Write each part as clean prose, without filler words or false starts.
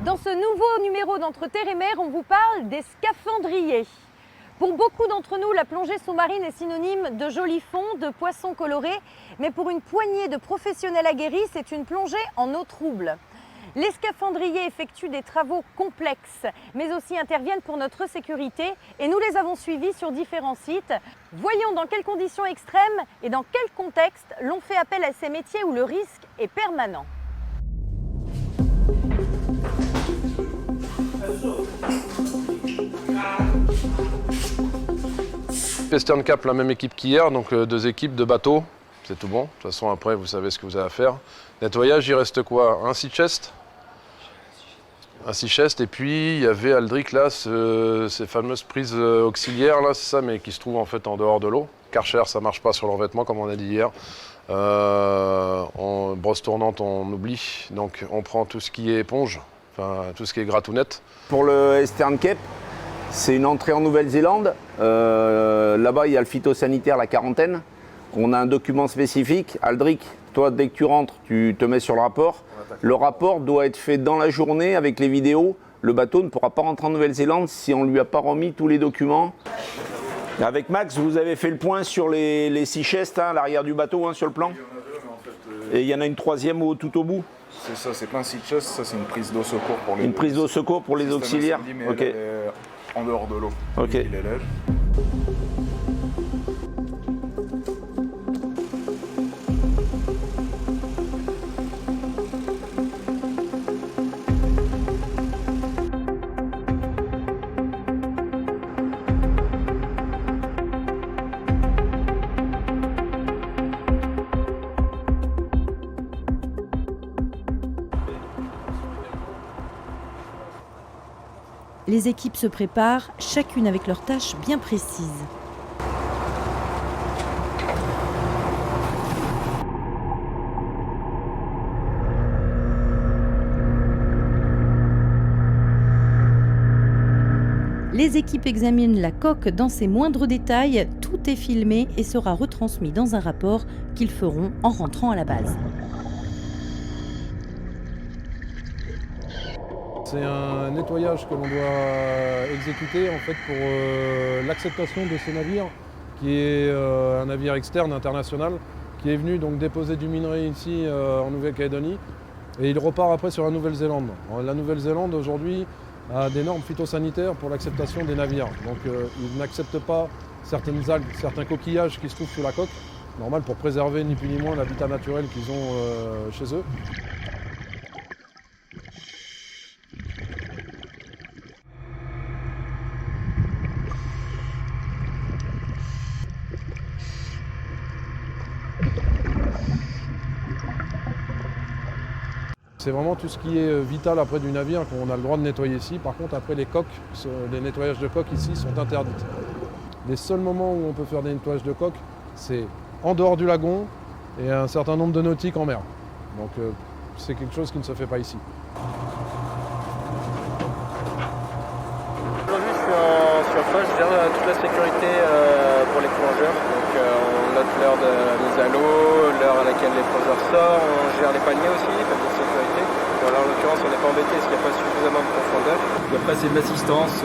Dans ce nouveau numéro d'Entre Terre et Mer, on vous parle des scaphandriers. Pour beaucoup d'entre nous, la plongée sous-marine est synonyme de jolis fonds, de poissons colorés, mais pour une poignée de professionnels aguerris, c'est une plongée en eau trouble. Les scaphandriers effectuent des travaux complexes, mais aussi interviennent pour notre sécurité et nous les avons suivis sur différents sites. Voyons dans quelles conditions extrêmes et dans quel contexte l'on fait appel à ces métiers où le risque est permanent. Eastern Cap, la même équipe qu'hier, donc 2 équipes, 2 bateaux, c'est tout bon. De toute façon, après, vous savez ce que vous avez à faire. Nettoyage, il reste quoi? Un sea chest? Un sea chest, et puis il y avait Aldric là, ces fameuses prises auxiliaires là, c'est ça, mais qui se trouvent en fait en dehors de l'eau. Karcher, ça marche pas sur l'envêtement comme on a dit hier. En brosse tournante, on oublie, donc on prend tout ce qui est éponge, enfin tout ce qui est gratounette. Pour le Eastern Cape, c'est une entrée en Nouvelle-Zélande. Là-bas, il y a le phytosanitaire, la quarantaine. On a un document spécifique. Aldric, toi, dès que tu rentres, tu te mets sur le rapport. Le rapport doit être fait dans la journée avec les vidéos. Le bateau ne pourra pas rentrer en Nouvelle-Zélande si on ne lui a pas remis tous les documents. Avec Max, vous avez fait le point sur les sea chests, à l'arrière du bateau, sur le plan. Il y en a 2, mais en fait, Et il y en a une troisième tout au bout. c'est ça, c'est pas un sea chest, ça c'est une prise d'eau secours pour les... Une prise d'eau secours pour les auxiliaires. Mais Ok. elle est en dehors de l'eau. Ok. Il est lège. Les équipes se préparent, chacune avec leurs tâches bien précises. Les équipes examinent la coque dans ses moindres détails, tout est filmé et sera retransmis dans un rapport qu'ils feront en rentrant à la base. C'est un nettoyage que l'on doit exécuter en fait pour l'acceptation de ce navire, qui est un navire externe international, qui est venu donc déposer du minerai ici en Nouvelle-Calédonie, et il repart après sur la Nouvelle-Zélande. La Nouvelle-Zélande aujourd'hui a des normes phytosanitaires pour l'acceptation des navires, donc ils n'acceptent pas certaines algues, certains coquillages qui se trouvent sous la coque, normal pour préserver ni plus ni moins l'habitat naturel qu'ils ont chez eux. C'est vraiment tout ce qui est vital après du navire qu'on a le droit de nettoyer ici. Par contre, après les coques, les nettoyages de coques ici sont interdits. Les seuls moments où on peut faire des nettoyages de coques, c'est en dehors du lagon et un certain nombre de nautiques en mer. Donc c'est quelque chose qui ne se fait pas ici. Aujourd'hui, je suis en surface, je gère toute la sécurité pour les plongeurs. Donc, on note l'heure des anneaux, l'heure à laquelle les plongeurs sortent, on gère les paniers aussi, les paniers de sécurité. Alors, là, en l'occurrence, on n'est pas embêté parce qu'il n'y a pas suffisamment de profondeur. Et après, c'est de l'assistance,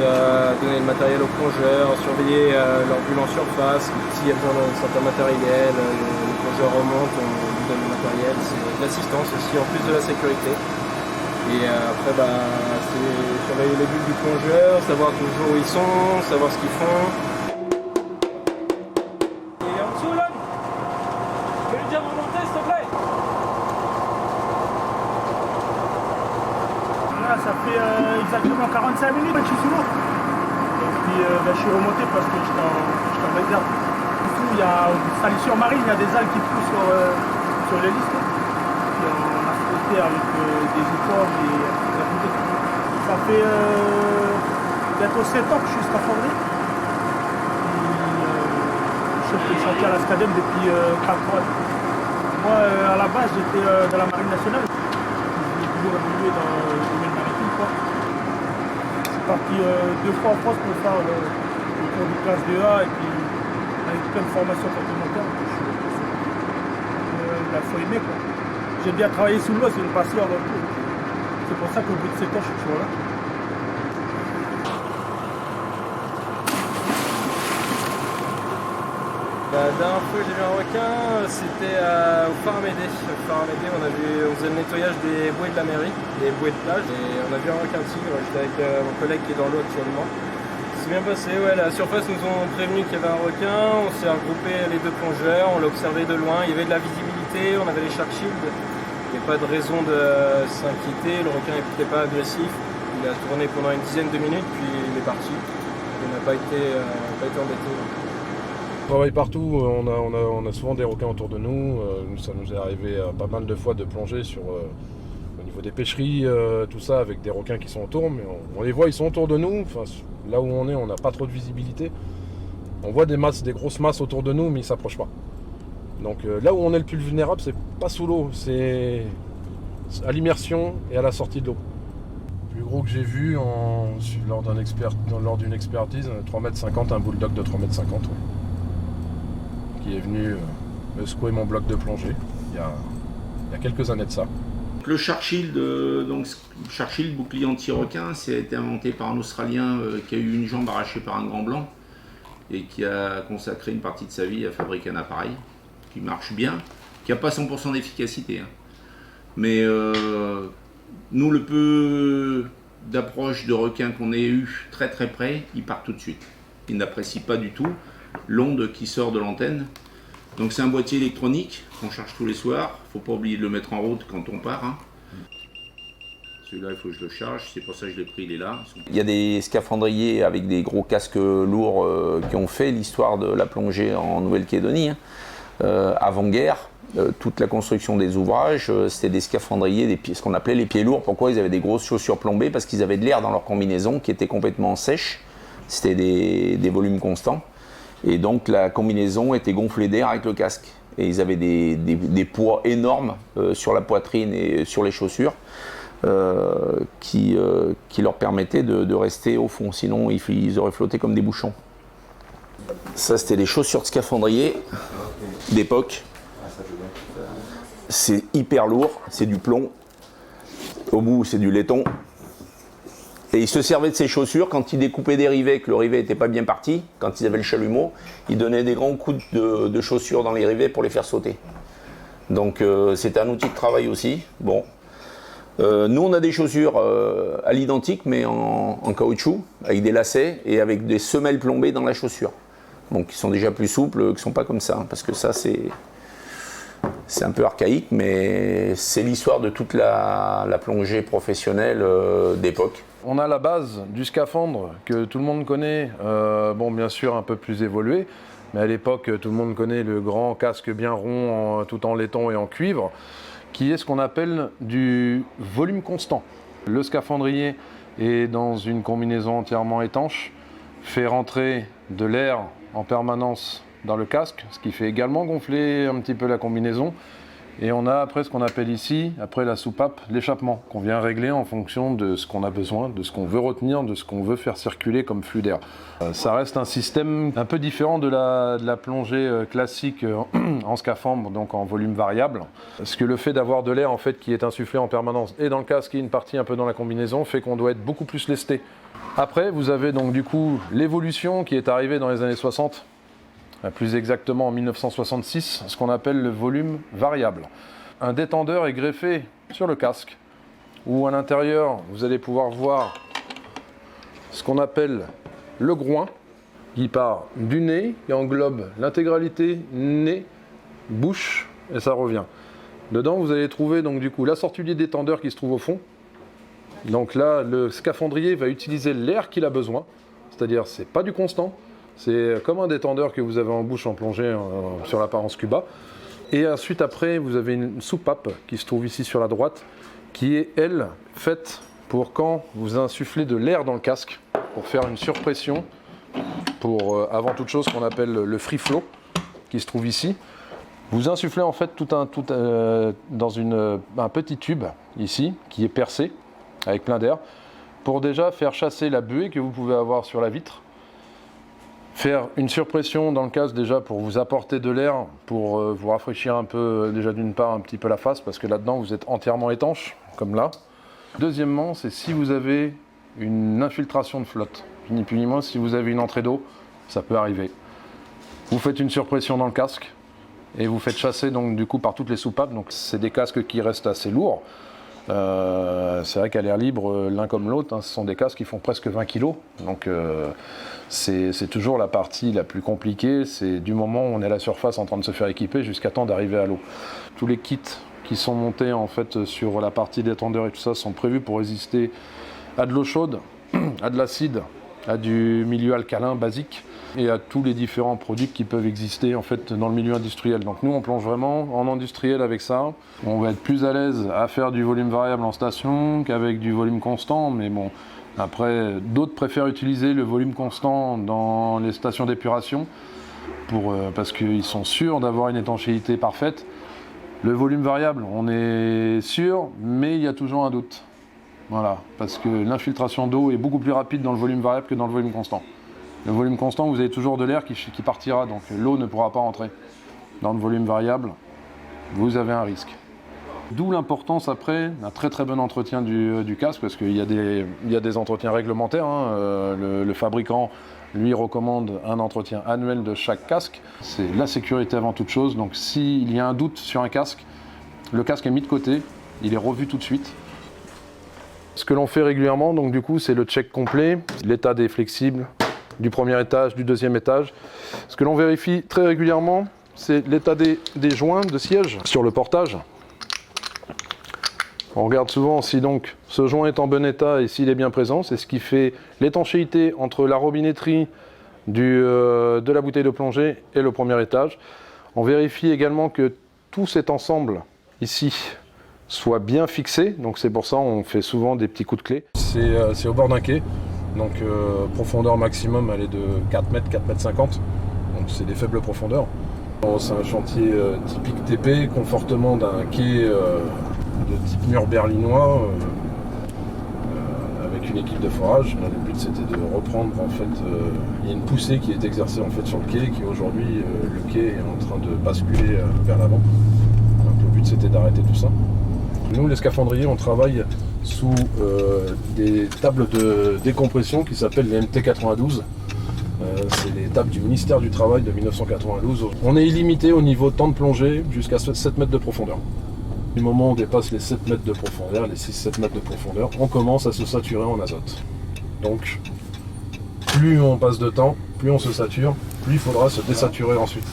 donner le matériel aux plongeurs, surveiller leur bulle en surface, s'il y a besoin d'un certain matériel, les plongeurs remontent, on lui donne le matériel. C'est de l'assistance aussi, en plus de la sécurité. Et après, c'est surveiller les bulles du plongeur, savoir toujours où ils sont, savoir ce qu'ils font. Et en dessous là, je vais lui dire de remonter s'il te plaît. Là, ça fait exactement 45 minutes que je suis sous l'eau. Et puis je suis remonté parce que j'étais en réserve. Du coup, il y a solution marine, il y a des algues qui poussent sur l'hélice. On a frotté avec des éponges et la bouteille. Ça fait bientôt 7 ans que je suis scaphandrier. Je suis chef de chantier à la SCADEM depuis 4 ans. Moi, à la base, j'étais dans la marine nationale. J'ai toujours évolué dans le domaine maritime. Je suis parti 2 fois en France pour faire le cours de classe 2A et puis avec plein de formations complémentaires. Il faut aimer quoi. J'aime bien travailler sous l'eau, c'est une passion avant tout. C'est pour ça qu'au bout de 7 ans, je suis toujours là. La dernière fois que j'ai vu un requin, c'était au phare Amédée. Au phare Amédée, on faisait le nettoyage des bouées de la mairie, des bouées de plage, et on a vu un requin tigre. J'étais avec mon collègue qui est dans l'eau actuellement. C'est bien passé, ouais, la surface nous ont prévenu qu'il y avait un requin, on s'est regroupé les deux plongeurs, on l'a observé de loin, il y avait de la visibilité, on avait les shark shields. Il n'y a pas de raison de s'inquiéter, le requin n'était pas agressif. Il a tourné pendant une dizaine de minutes, puis il est parti. Il n'a pas été embêté. On travaille partout, on a souvent des requins autour de nous. Ça nous est arrivé pas mal de fois de plonger au niveau des pêcheries, tout ça, avec des requins qui sont autour, mais on les voit, ils sont autour de nous. Enfin, là où on est, on n'a pas trop de visibilité. On voit des grosses masses autour de nous, mais ils ne s'approchent pas. Donc là où on est le plus vulnérable, c'est pas sous l'eau, c'est à l'immersion et à la sortie de l'eau. Le plus gros que j'ai vu lors d'une expertise, 3,50 m, un bulldog de 3,50 m. Ouais. Qui est venu me secouer mon bloc de plongée il y a quelques années de ça. Le Shark Shield, Shark Shield, bouclier anti-requin, ça a été inventé par un Australien qui a eu une jambe arrachée par un grand blanc et qui a consacré une partie de sa vie à fabriquer un appareil qui marche bien, qui n'a pas 100% d'efficacité. Hein. Mais nous, le peu d'approche de requins qu'on ait eu très très près, ils partent tout de suite. Ils n'apprécient pas du tout l'onde qui sort de l'antenne. Donc c'est un boîtier électronique qu'on charge tous les soirs. Il ne faut pas oublier de le mettre en route quand on part. Hein. Celui-là, il faut que je le charge. C'est pour ça que je l'ai pris, il est là. Il y a des scaphandriers avec des gros casques lourds qui ont fait l'histoire de la plongée en Nouvelle-Calédonie. Hein. Avant-guerre, toute la construction des ouvrages, c'était des scaphandriers, ce qu'on appelait les pieds lourds. Pourquoi? Ils avaient des grosses chaussures plombées parce qu'ils avaient de l'air dans leur combinaison qui était complètement sèche. C'était des volumes constants. Et donc la combinaison était gonflée d'air avec le casque. Et ils avaient des poids énormes sur la poitrine et sur les chaussures qui leur permettaient de rester au fond. Sinon, ils auraient flotté comme des bouchons. Ça, c'était les chaussures de scaphandrier d'époque. C'est hyper lourd, c'est du plomb. Au bout, c'est du laiton. Et ils se servaient de ces chaussures quand ils découpaient des rivets, que le rivet n'était pas bien parti, quand ils avaient le chalumeau, ils donnaient des grands coups de chaussures dans les rivets pour les faire sauter. Donc c'était un outil de travail aussi. Bon. Nous on a des chaussures à l'identique mais en caoutchouc, avec des lacets et avec des semelles plombées dans la chaussure. Donc qui sont déjà plus souples, qui ne sont pas comme ça, parce que ça c'est un peu archaïque, mais c'est l'histoire de toute la plongée professionnelle d'époque. On a la base du scaphandre que tout le monde connaît, bon bien sûr un peu plus évolué, mais à l'époque tout le monde connaît le grand casque bien rond tout en laiton et en cuivre, qui est ce qu'on appelle du volume constant. Le scaphandrier est dans une combinaison entièrement étanche, fait rentrer de l'air en permanence dans le casque, ce qui fait également gonfler un petit peu la combinaison. Et on a après ce qu'on appelle ici, après la soupape, l'échappement, qu'on vient régler en fonction de ce qu'on a besoin, de ce qu'on veut retenir, de ce qu'on veut faire circuler comme flux d'air. Ça reste un système un peu différent de la plongée classique en scaphandre, donc en volume variable. Parce que le fait d'avoir de l'air en fait, qui est insufflé en permanence, et dans le casque et une partie un peu dans la combinaison, fait qu'on doit être beaucoup plus lesté. Après, vous avez donc du coup l'évolution qui est arrivée dans les années 60, plus exactement en 1966, ce qu'on appelle le volume variable. Un détendeur est greffé sur le casque, où à l'intérieur, vous allez pouvoir voir ce qu'on appelle le groin, qui part du nez, qui englobe l'intégralité nez, bouche, et ça revient. Dedans, vous allez trouver donc du coup la sortie du détendeur qui se trouve au fond. Donc là, le scaphandrier va utiliser l'air qu'il a besoin, c'est-à-dire c'est pas du constant. C'est comme un détendeur que vous avez en bouche en plongée sur l'apparence scuba. Et ensuite, après, vous avez une soupape qui se trouve ici sur la droite, qui est, elle, faite pour quand vous insufflez de l'air dans le casque, pour faire une surpression, pour, avant toute chose, ce qu'on appelle le free flow, qui se trouve ici. Vous insufflez en fait dans un petit tube, ici, qui est percé, avec plein d'air, pour déjà faire chasser la buée que vous pouvez avoir sur la vitre. Faire une surpression dans le casque déjà pour vous apporter de l'air, pour vous rafraîchir un peu, déjà d'une part un petit peu la face, parce que là-dedans vous êtes entièrement étanche, comme là. Deuxièmement, c'est si vous avez une infiltration de flotte. Ni plus ni moins, si vous avez une entrée d'eau, ça peut arriver. Vous faites une surpression dans le casque et vous faites chasser donc du coup par toutes les soupapes. Donc c'est des casques qui restent assez lourds. C'est vrai qu'à l'air libre, l'un comme l'autre, ce sont des casques qui font presque 20 kg. Donc c'est toujours la partie la plus compliquée. C'est du moment où on est à la surface en train de se faire équiper jusqu'à temps d'arriver à l'eau. Tous les kits qui sont montés en fait sur la partie détendeur et tout ça sont prévus pour résister à de l'eau chaude, à de l'acide, à du milieu alcalin basique et à tous les différents produits qui peuvent exister en fait dans le milieu industriel. Donc nous on plonge vraiment en industriel avec ça. On va être plus à l'aise à faire du volume variable en station qu'avec du volume constant, mais bon, après d'autres préfèrent utiliser le volume constant dans les stations d'épuration parce qu'ils sont sûrs d'avoir une étanchéité parfaite. Le volume variable, on est sûr, mais il y a toujours un doute. Voilà, parce que l'infiltration d'eau est beaucoup plus rapide dans le volume variable que dans le volume constant. Le volume constant, vous avez toujours de l'air qui partira, donc l'eau ne pourra pas entrer. Dans le volume variable, vous avez un risque. D'où l'importance après d'un très très bon entretien du casque, parce qu'il y a des entretiens réglementaires. Le fabricant, lui, recommande un entretien annuel de chaque casque. C'est la sécurité avant toute chose, donc s'il y a un doute sur un casque, le casque est mis de côté, il est revu tout de suite. Ce que l'on fait régulièrement, donc du coup, c'est le check complet, l'état des flexibles, du premier étage, du deuxième étage. Ce que l'on vérifie très régulièrement, c'est l'état des joints de siège sur le portage. On regarde souvent si donc ce joint est en bon état et s'il est bien présent. C'est ce qui fait l'étanchéité entre la robinetterie de la bouteille de plongée et le premier étage. On vérifie également que tout cet ensemble ici soit bien fixé. Donc c'est pour ça qu'on fait souvent des petits coups de clé. C'est au bord d'un quai. Donc profondeur maximum elle est de 4 mètres, 4 mètres 50. Donc c'est des faibles profondeurs. C'est un chantier typique TP, confortement d'un quai de type mur berlinois avec une équipe de forage. Le but c'était de reprendre en fait, il y a une poussée qui est exercée en fait sur le quai, qui aujourd'hui le quai est en train de basculer vers l'avant. Donc le but c'était d'arrêter tout ça. Nous les scaphandriers on travaille sous des tables de décompression qui s'appellent les MT92. C'est les tables du ministère du Travail de 1992. On est illimité au niveau de temps de plongée jusqu'à 7 mètres de profondeur. Du moment où on dépasse les 7 mètres de profondeur, les 6-7 mètres de profondeur, on commence à se saturer en azote. Donc, plus on passe de temps, plus on se sature, plus il faudra se désaturer ensuite.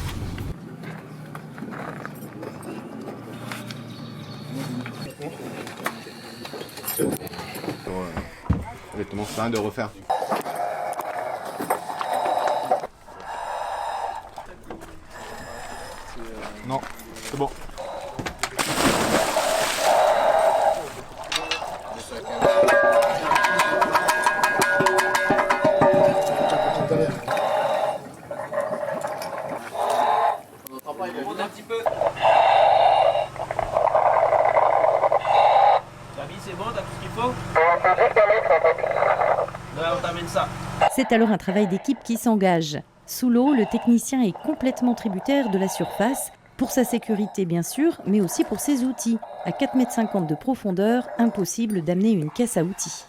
Exactement, c'est rien de refaire. Non, c'est bon. On un petit peu. Gabi, c'est bon, t'as tout ce qu'il faut? On t'amène ça. C'est alors un travail d'équipe qui s'engage. Sous l'eau, le technicien est complètement tributaire de la surface, pour sa sécurité bien sûr, mais aussi pour ses outils. À 4,50 m de profondeur, impossible d'amener une caisse à outils.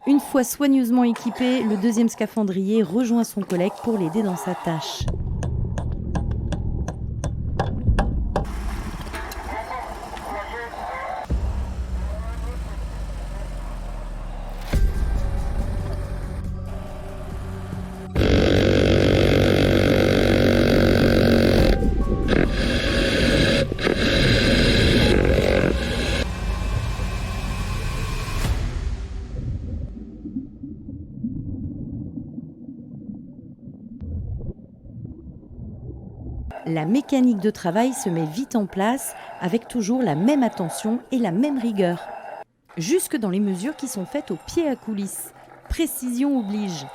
Une fois soigneusement équipé, le deuxième scaphandrier rejoint son collègue pour l'aider dans sa tâche. La mécanique de travail se met vite en place avec toujours la même attention et la même rigueur. Jusque dans les mesures qui sont faites au pied à coulisses. Précision oblige.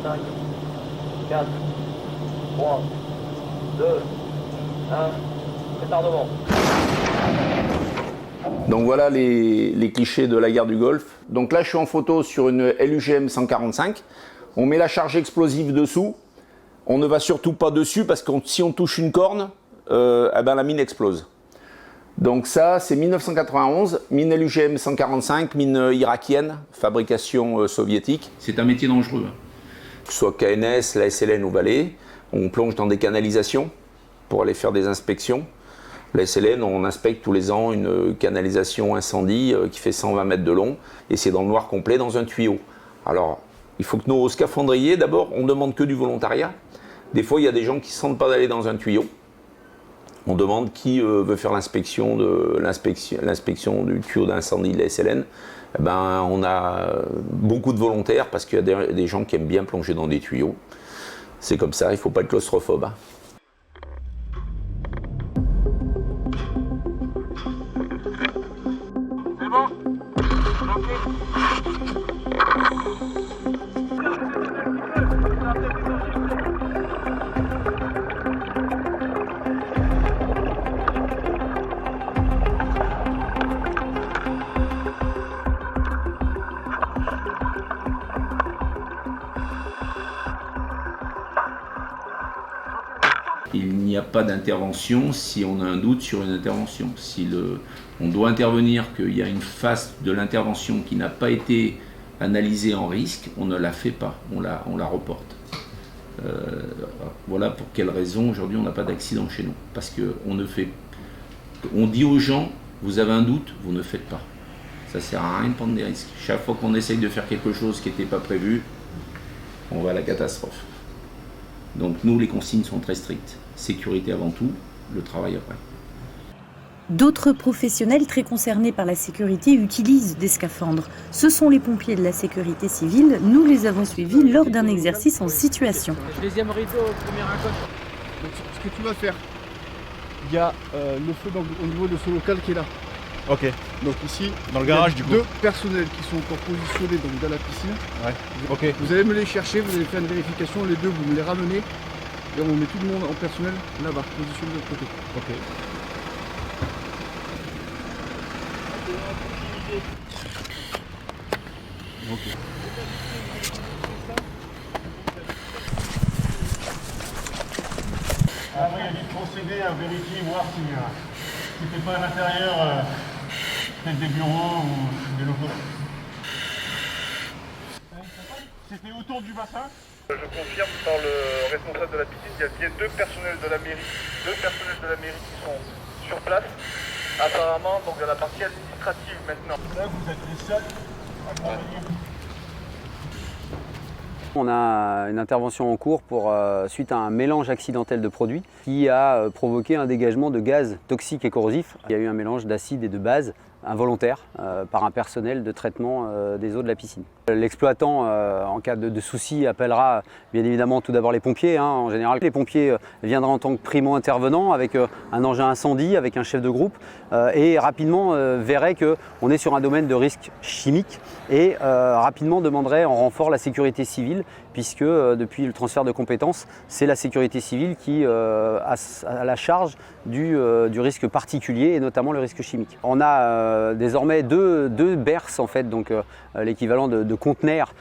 5, 4, 3, 2, 1, retardement. Donc voilà les clichés de la guerre du Golfe. Donc là je suis en photo sur une LUGM 145. On met la charge explosive dessous. On ne va surtout pas dessus parce que si on touche une corne, eh ben la mine explose. Donc ça c'est 1991, mine LUGM 145, mine irakienne, fabrication soviétique. C'est un métier dangereux. Que ce soit KNS, la SLN ou Vallée, on plonge dans des canalisations pour aller faire des inspections. La SLN, on inspecte tous les ans une canalisation incendie qui fait 120 mètres de long et c'est dans le noir complet dans un tuyau. Alors, il faut que nos scaphandriers, d'abord, on ne demande que du volontariat. Des fois, il y a des gens qui ne sentent pas d'aller dans un tuyau. On demande qui veut faire l'inspection du tuyau d'incendie de la SLN. Eh ben, on a beaucoup de volontaires parce qu'il y a des gens qui aiment bien plonger dans des tuyaux. C'est comme ça, il ne faut pas être claustrophobe. Hein. C'est bon? Il n'y a pas d'intervention si on a un doute sur une intervention. Si on doit intervenir, qu'il y a une phase de l'intervention qui n'a pas été analysée en risque, on ne la fait pas, on la reporte. Voilà pour quelle raison aujourd'hui on n'a pas d'accident chez nous. Parce on dit aux gens, vous avez un doute, vous ne faites pas. Ça ne sert à rien de prendre des risques. Chaque fois qu'on essaye de faire quelque chose qui n'était pas prévu, on va à la catastrophe. Donc nous, les consignes sont très strictes. Sécurité avant tout, le travail après. D'autres professionnels très concernés par la sécurité utilisent des scaphandres. Ce sont les pompiers de la sécurité civile. Nous les avons suivis lors d'un exercice en situation. Deuxième rideau, premier incône. Donc, ce que tu vas faire, il y a le feu au niveau de ce local qui est là. Ok. Donc ici, dans le garage du coup. Deux personnels qui sont encore positionnés donc, dans la piscine. Ouais. Ok. Vous allez me les chercher, vous allez faire une vérification, les deux vous me les ramenez et on met tout le monde en personnel là-bas, positionné de l'autre côté. Ok. Ok. Après, il y a dit procéder à vérifier, voir si c'était pas à l'intérieur, peut-être des bureaux ou des locaux. C'était autour du bassin. Je confirme par le responsable de la piscine, il y a bien deux personnels de la mairie qui sont sur place. Apparemment, donc de la partie administrative maintenant. Là, vous êtes les seuls à travailler. On a une intervention en cours suite à un mélange accidentel de produits qui a provoqué un dégagement de gaz toxiques et corrosifs. Il y a eu un mélange d'acide et de base involontaire par un personnel de traitement des eaux de la piscine. L'exploitant, en cas de souci, appellera bien évidemment tout d'abord les pompiers. En général, les pompiers viendraient en tant que primo-intervenants avec un engin incendie, avec un chef de groupe et rapidement verraient qu'on est sur un domaine de risque chimique et rapidement demanderaient en renfort la sécurité civile puisque depuis le transfert de compétences, c'est la sécurité civile qui a la charge du risque particulier et notamment le risque chimique. On a désormais deux BERS en fait, donc l'équivalent de conteneurs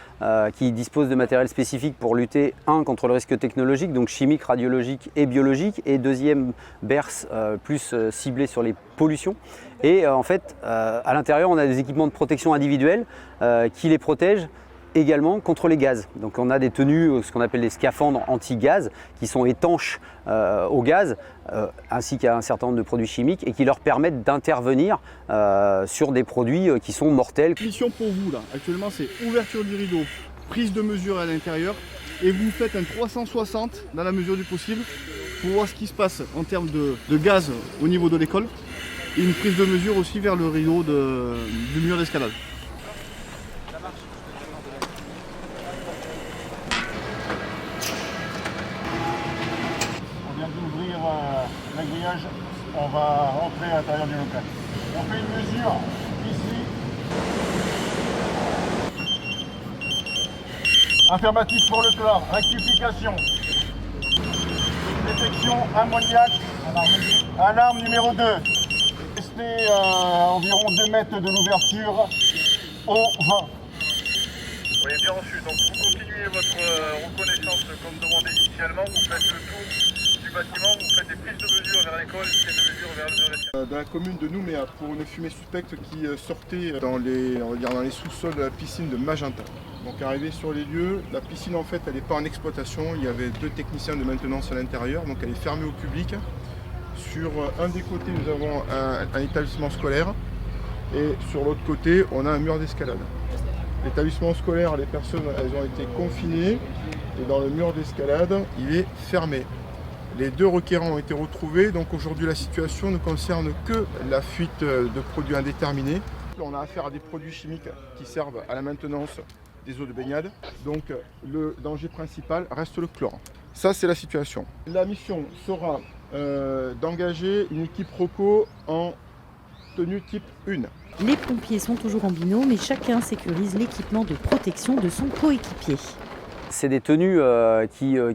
qui disposent de matériel spécifique pour lutter contre le risque technologique, donc chimique, radiologique et biologique, et deuxième BERS plus ciblé sur les pollutions. Et en fait, à l'intérieur, on a des équipements de protection individuelle qui les protègent également contre les gaz. Donc on a des tenues, ce qu'on appelle des scaphandres anti-gaz, qui sont étanches au gaz, ainsi qu'à un certain nombre de produits chimiques, et qui leur permettent d'intervenir sur des produits qui sont mortels. Mission pour vous là, actuellement c'est ouverture du rideau, prise de mesure à l'intérieur, et vous faites un 360 dans la mesure du possible pour voir ce qui se passe en termes de gaz au niveau de l'école, et une prise de mesure aussi vers le rideau du mur d'escalade. Le grillage, on va rentrer à l'intérieur du local. On fait une mesure ici. Affirmatif pour le chlore. Rectification. Détection ammoniac. Alarme numéro 2. Restez à environ 2 mètres de l'ouverture au vent. Oui, bien reçu. Donc vous continuez votre reconnaissance comme demandé initialement. Vous faites le tour du bâtiment, vous faites des prises de mesure vers l'école, des prises de mesure vers le Dans la commune de Nouméa, pour une fumée suspecte qui sortait dans les sous-sols de la piscine de Magenta. Donc arrivé sur les lieux, la piscine en fait elle n'est pas en exploitation, il y avait 2 techniciens de maintenance à l'intérieur, donc elle est fermée au public. Sur un des côtés nous avons un établissement scolaire et sur l'autre côté on a un mur d'escalade. L'établissement scolaire, les personnes elles ont été confinées et dans le mur d'escalade il est fermé. Les 2 requérants ont été retrouvés, donc aujourd'hui la situation ne concerne que la fuite de produits indéterminés. On a affaire à des produits chimiques qui servent à la maintenance des eaux de baignade, donc le danger principal reste le chlore. Ça c'est la situation. La mission sera d'engager une équipe ROCO en tenue type 1. Les pompiers sont toujours en binôme mais chacun sécurise l'équipement de protection de son coéquipier. C'est des tenues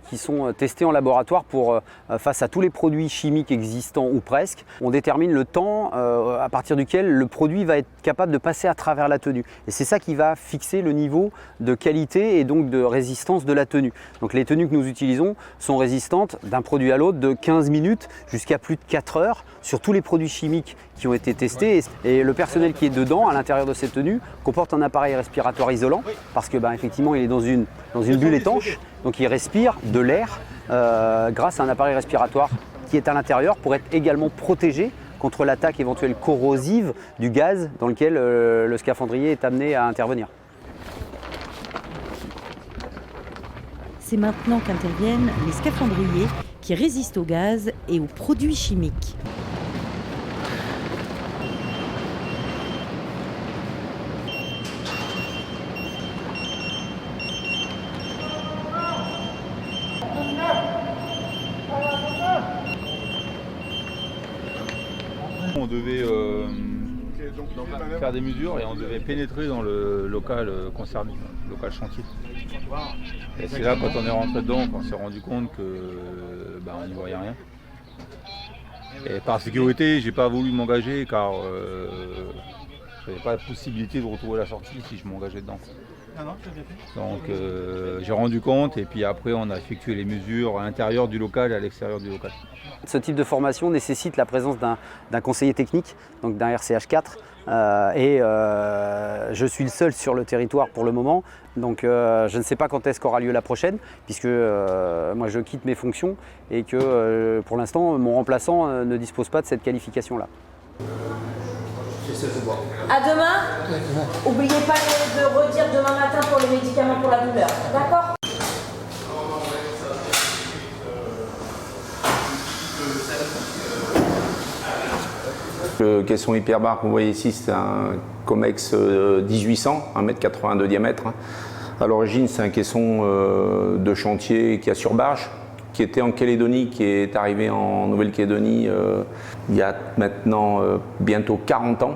qui sont testées en laboratoire pour, face à tous les produits chimiques existants ou presque, on détermine le temps à partir duquel le produit va être capable de passer à travers la tenue. Et c'est ça qui va fixer le niveau de qualité et donc de résistance de la tenue. Donc les tenues que nous utilisons sont résistantes d'un produit à l'autre de 15 minutes jusqu'à plus de 4 heures sur tous les produits chimiques qui ont été testés. Et le personnel qui est dedans, à l'intérieur de ces tenues, comporte un appareil respiratoire isolant parce que effectivement il est dans une bulle étanche, donc il respire de l'air grâce à un appareil respiratoire qui est à l'intérieur pour être également protégé contre l'attaque éventuelle corrosive du gaz dans lequel le scaphandrier est amené à intervenir. C'est maintenant qu'interviennent les scaphandriers qui résistent au gaz et aux produits chimiques. On devait faire des mesures et on devait pénétrer dans le local concerné, le local chantier. Et c'est là, quand on est rentré dedans, qu'on s'est rendu compte qu'on n'y voyait rien. Et par sécurité, j'ai pas voulu m'engager car je n'avais pas la possibilité de retrouver la sortie si je m'engageais dedans. Donc j'ai rendu compte et puis après on a effectué les mesures à l'intérieur du local et à l'extérieur du local. Ce type de formation nécessite la présence d'un conseiller technique, donc d'un RCH4. Je suis le seul sur le territoire pour le moment, donc je ne sais pas quand est-ce qu'aura lieu la prochaine, puisque moi je quitte mes fonctions et que pour l'instant mon remplaçant ne dispose pas de cette qualification-là. À demain. N'oubliez pas de redire demain matin pour les médicaments pour la douleur. D'accord ? Le caisson hyperbare que vous voyez ici, c'est un Comex 1800, 1,80 m de diamètre. À l'origine, c'est un caisson de chantier qui a sur barge, qui était en Calédonie, qui est arrivé en Nouvelle-Calédonie il y a maintenant bientôt 40 ans.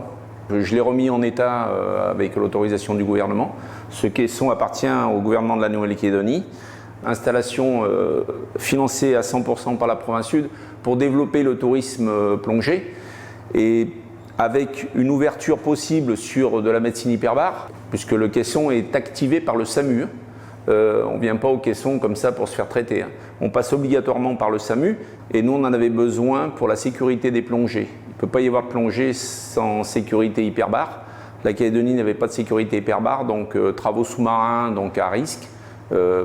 Je l'ai remis en état avec l'autorisation du gouvernement. Ce caisson appartient au gouvernement de la Nouvelle-Calédonie. Installation financée à 100% par la province sud pour développer le tourisme plongée et avec une ouverture possible sur de la médecine hyperbare, puisque le caisson est activé par le SAMU. On ne vient pas au caisson comme ça pour se faire traiter. On passe obligatoirement par le SAMU et nous on en avait besoin pour la sécurité des plongées. Il ne peut pas y avoir de plongée sans sécurité hyperbare. La Calédonie n'avait pas de sécurité hyperbare, donc travaux sous-marins donc à risque,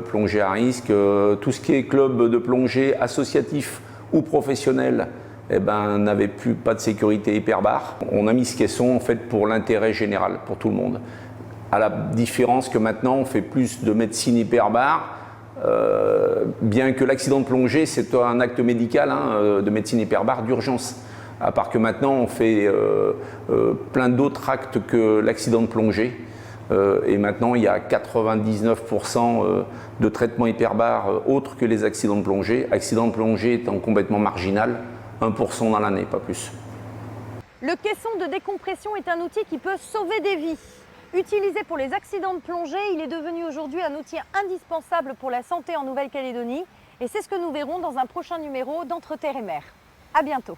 plongée à risque, tout ce qui est club de plongée associatif ou professionnel n'avait pas de sécurité hyperbare. On a mis ce caisson en fait pour l'intérêt général, pour tout le monde. À la différence que maintenant on fait plus de médecine hyperbare, bien que l'accident de plongée c'est un acte médical de médecine hyperbare d'urgence. À part que maintenant on fait plein d'autres actes que l'accident de plongée. Et maintenant il y a 99% de traitements hyperbares autres que les accidents de plongée. Accident de plongée étant complètement marginal, 1% dans l'année, pas plus. Le caisson de décompression est un outil qui peut sauver des vies. Utilisé pour les accidents de plongée, il est devenu aujourd'hui un outil indispensable pour la santé en Nouvelle-Calédonie. Et c'est ce que nous verrons dans un prochain numéro d'Entre Terre et Mer. À bientôt.